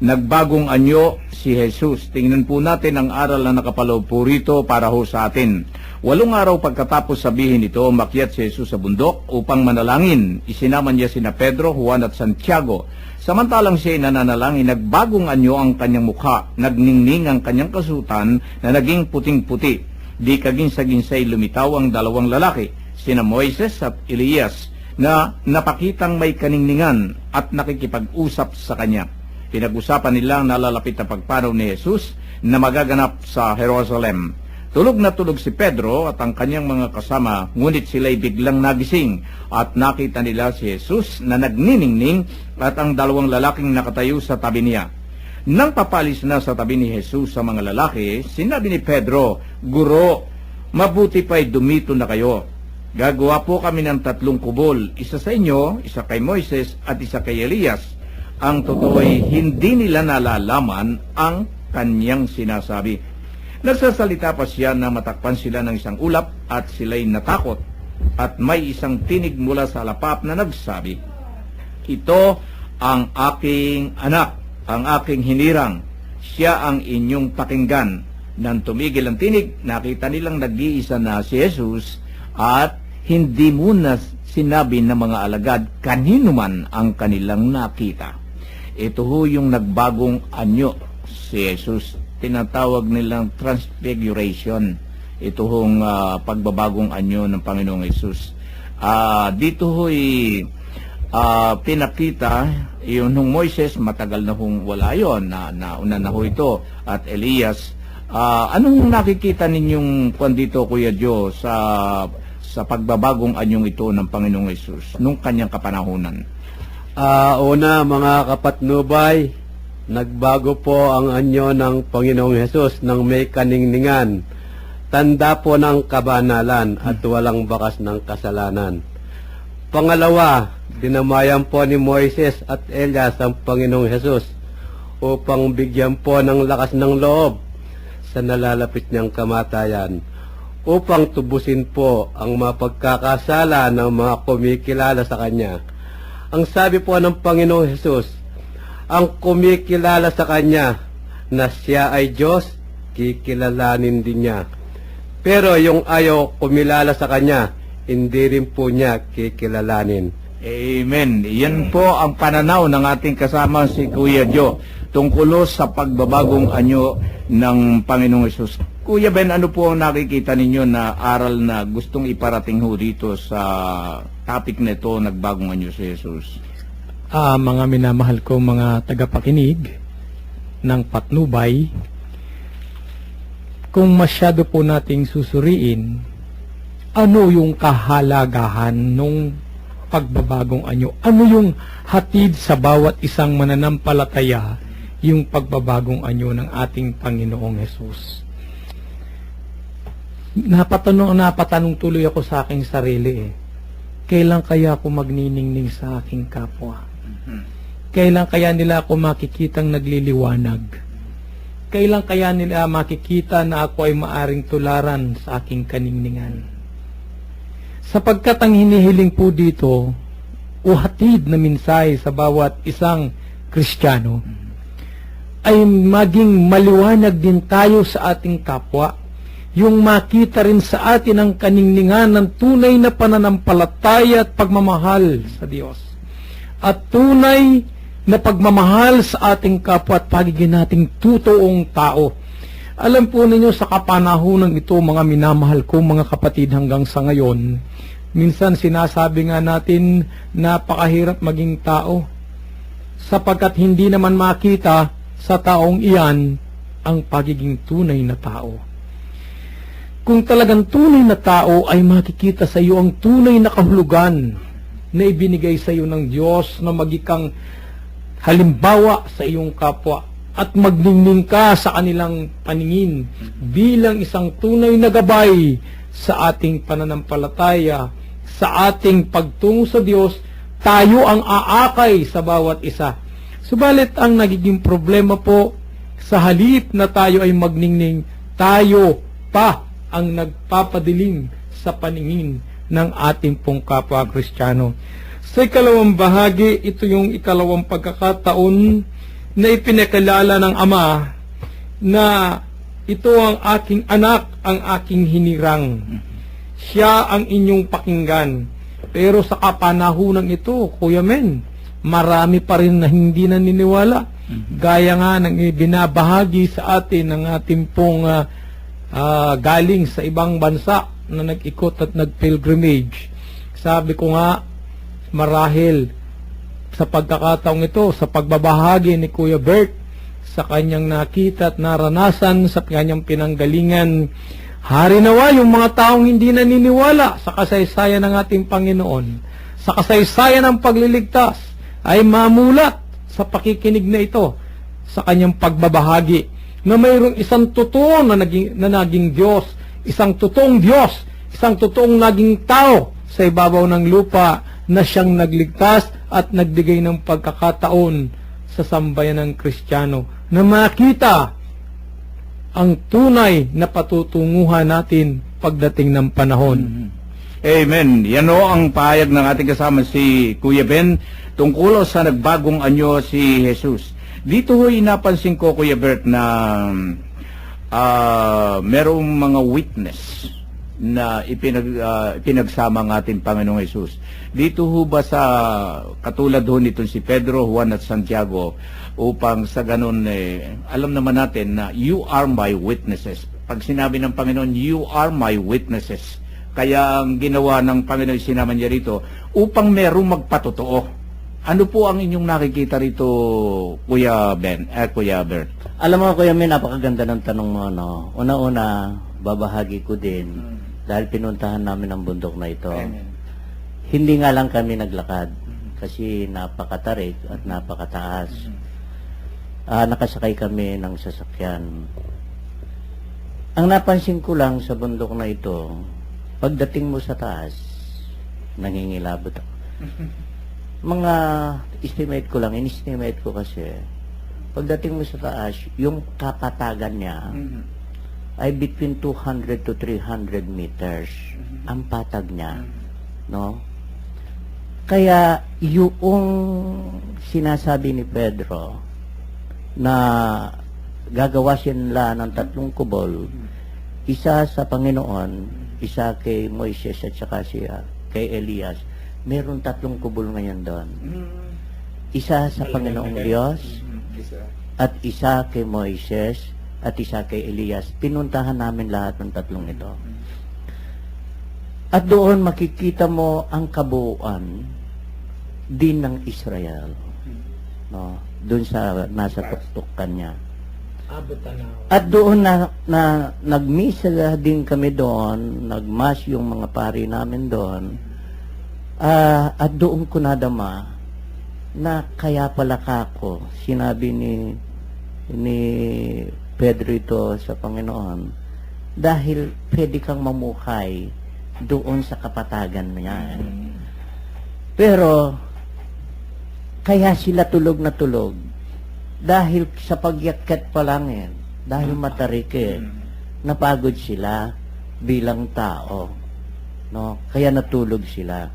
Nagbagong anyo si Jesus. Tingnan po natin ang aral na nakapaloob po rito para ho sa atin. 8 araw pagkatapos sabihin ito, umakyat si Jesus sa bundok upang manalangin. Isinama niya sina Pedro, Juan at Santiago. Samantalang siya ay nananalangin, nagbagong anyo ang kanyang mukha, nagningning ang kanyang kasutan na naging puting-puti. Di kagin-saginsay lumitaw ang 2 lalaki, sina Moises at Elias, na napakitang may kaningningan at nakikipag-usap sa kanya. Pinag-usapan nilang nalalapit na pagpanaw ni Jesus na magaganap sa Jerusalem. Tulog na tulog si Pedro at ang kanyang mga kasama, ngunit sila'y biglang nagising at nakita nila si Jesus na nagniningning at ang 2 lalaking nakatayo sa tabi niya. Nang papalis na sa tabi ni Jesus sa mga lalaki, sinabi ni Pedro, "Guro, mabuti pa'y dumito na kayo. Gagawa po kami ng 3 kubol, isa sa inyo, isa kay Moises at isa kay Elias." Ang totoo ay hindi nila nalalaman ang kanyang sinasabi. Nagsasalita pa siya na matakpan sila ng isang ulap at sila'y natakot. At may isang tinig mula sa alapap na nagsabi, "Ito ang aking anak, ang aking hinirang. Siya ang inyong pakinggan." Nang tumigil ang tinig, nakita nilang nag-iisa na si Jesus at hindi muna sinabi ng mga alagad kanino man ang kanilang nakita. Ito ho yung nagbagong anyo si Jesus. Tinatawag nilang transfiguration. Ito hong pagbabagong anyo ng Panginoong Jesus. Dito ho'y pinakita yung nung Moises, matagal na hong wala yun, nauna na ho ito, at Elias. Anong nakikita ninyong dito, Kuya Joe, sa pagbabagong anyong ito ng Panginoong Jesus nung kanyang kapanahunan? Una, mga kapatnubay, nagbago po ang anyo ng Panginoong Hesus nang may kaningningan, tanda po ng kabanalan at walang bakas ng kasalanan. Pangalawa, dinamayan po ni Moises at Elias ang Panginoong Hesus upang bigyan po ng lakas ng loob sa nalalapit niyang kamatayan, upang tubusin po ang mapagkakasala ng mga kumikilala sa Kanya. Ang sabi po ng Panginoong Hesus, ang kumikilala sa Kanya na Siya ay Diyos, kikilalanin din niya. Pero yung ayaw kumilala sa Kanya, hindi rin po niya kikilalanin. Amen. Yan po ang pananaw ng ating kasama si Kuya Joe tungkol sa pagbabagong anyo ng Panginoong Hesus. Kuya Ben, ano po ang nakikita ninyo na aral na gustong iparating ho dito sa topic na ito, nagbagong anyo si Jesus? Mga minamahal ko mga tagapakinig ng Patnubay, kung masyado po nating susuriin, ano yung kahalagahan nung pagbabagong anyo? Ano yung hatid sa bawat isang mananampalataya yung pagbabagong anyo ng ating Panginoong Hesus? Napatanong tuloy ako sa aking sarili Kailan kaya ako magniningning sa aking kapwa? Kailan kaya nila ako makikitang nagliliwanag? Kailan kaya nila makikita na ako ay maaring tularan sa aking kaningningan? Sapagkat ang hinihiling po dito, o hatid na mensahe sa bawat isang Kristiyano, ay maging maliwanag din tayo sa ating kapwa, yung makita rin sa atin ang kaningningan ng tunay na pananampalataya at pagmamahal sa Diyos. At tunay na pagmamahal sa ating kapwa at pagiging nating totoong tao. Alam po ninyo sa kapanahunan ito, mga minamahal ko, mga kapatid, hanggang sa ngayon, minsan sinasabi nga natin, napakahirap maging tao, sapagkat hindi naman makita sa taong iyan ang pagiging tunay na tao. Kung talagang tunay na tao, ay makikita sa iyo ang tunay na kahulugan na ibinigay sa iyo ng Diyos na magikang halimbawa sa iyong kapwa at magningning ka sa kanilang paningin bilang isang tunay na gabay sa ating pananampalataya, sa ating pagtungo sa Diyos. Tayo ang aakay sa bawat isa. Subalit ang nagiging problema po, sa halip na tayo ay magningning, tayo pa ang nagpapadilim sa paningin ng ating pong kapwa Kristiyano. Sa ikalawang bahagi, ito yung ikalawang pagkakataon na ipinakilala ng Ama na ito ang aking anak, ang aking hinirang. Siya ang inyong pakinggan. Pero sa kapanahunan ito, Kuya Men, marami pa rin na hindi naniniwala. Gaya nga ng ibinabahagi sa atin ng ating pong galing sa ibang bansa na nag-ikot at nag-pilgrimage. Sabi ko nga, marahil sa pagkakataong ito, sa pagbabahagi ni Kuya Bert, sa kanyang nakita at naranasan, sa kanyang pinanggalingan, hari nawa yung mga taong hindi naniniwala sa kasaysayan ng ating Panginoon, sa kasaysayan ng pagliligtas, ay mamulat sa pakikinig na ito, sa kanyang pagbabahagi, na mayroong isang totoo na naging Diyos, isang totoong Diyos, isang totoong naging tao sa ibabaw ng lupa, na siyang nagligtas at nagbigay ng pagkakataon sa sambayan ng Kristiyano na makita ang tunay na patutunguhan natin pagdating ng panahon. Amen. Yan o ang pahayag ng ating kasama si Kuya Ben tungkol sa nagbagong anyo si Jesus. Dito ho'y napansin ko, Kuya Bert, na merong mga witness na ipinagsama ng ating Panginoong Jesus. Dito ho ba sa katulad ho nitong si Pedro, Juan at Santiago, upang sa ganun alam naman natin na you are my witnesses. Pag sinabi ng Panginoon, you are my witnesses. Kaya ang ginawa ng Panginoon, sinama niya rito, upang merong magpatotoo. Ano po ang inyong nakikita rito, Kuya Ben, Kuya Bert? Alam mo, Kuya Min, napakaganda ng tanong mo, no? Una-una, babahagi ko din, dahil pinuntahan namin ang bundok na ito. Amen. Hindi nga lang kami naglakad, kasi napakatarik at napakataas. Nakasakay kami ng sasakyan. Ang napansin ko lang sa bundok na ito, pagdating mo sa taas, nangingilabot ako. Mga estimate ko lang, in-estimate ko kasi, pagdating mo sa taas, yung kapatagan niya ay between 200 to 300 meters. Ang patag niya, no? Kaya yung sinasabi ni Pedro na gagawasin nila ng 3 kubol, isa sa Panginoon, isa kay Moises at saka siya kay Elias. Meron 3 kubol ngayon doon. Isa sa Panginoong Diyos, at isa kay Moises, at isa kay Elias. Pinuntahan namin lahat ng 3 ito. At doon makikita mo ang kabuuan din ng Israel. No? Doon sa nasa tuktukan niya. At doon na nagmisa din kami doon, nagmas yung mga pari namin doon. At doon ko nadama na kaya pala kako, sinabi ni Pedro ito sa Panginoon, dahil pwede kang mamuhay doon sa kapatagan niya. Pero kaya sila tulog na tulog dahil sa pagyakyat pa lang dahil matarik napagod sila bilang tao, no? Kaya natulog sila.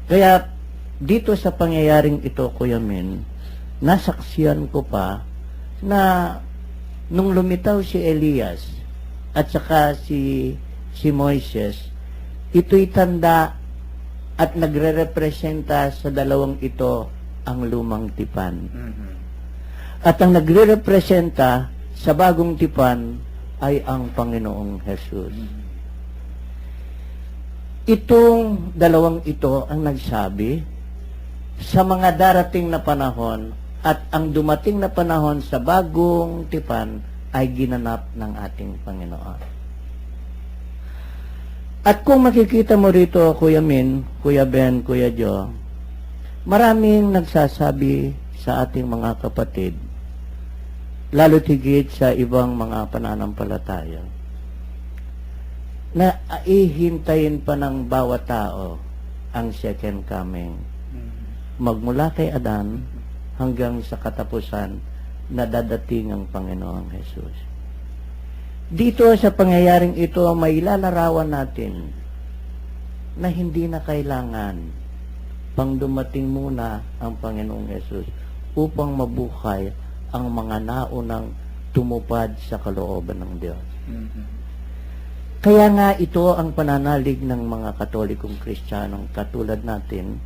Kaya dito sa pangyayaring ito, Kuya Min, nasaksiyan ko pa na nung lumitaw si Elias at saka si Moises, ito'y tanda at nagre-representa sa dalawang ito ang lumang tipan. At ang nagre-representa sa bagong tipan ay ang Panginoong Jesus. Itong dalawang ito ang nagsabi sa mga darating na panahon, at ang dumating na panahon sa bagong tipan ay ginanap ng ating Panginoon. At kung makikita mo rito, Kuya Min, Kuya Ben, Kuya Jo, maraming nagsasabi sa ating mga kapatid, lalo tigit sa ibang mga pananampalataya, na ihintayin pa ng bawat tao ang second coming. Magmula kay Adan hanggang sa katapusan na dadating ang Panginoong Jesus. Dito sa pangyayaring ito, may ilalarawan natin na hindi na kailangan pang dumating muna ang Panginoong Jesus upang mabuhay ang mga naunang tumupad sa kalooban ng Diyos. Kaya nga ito ang pananalig ng mga Katolikong Kristiyanong katulad natin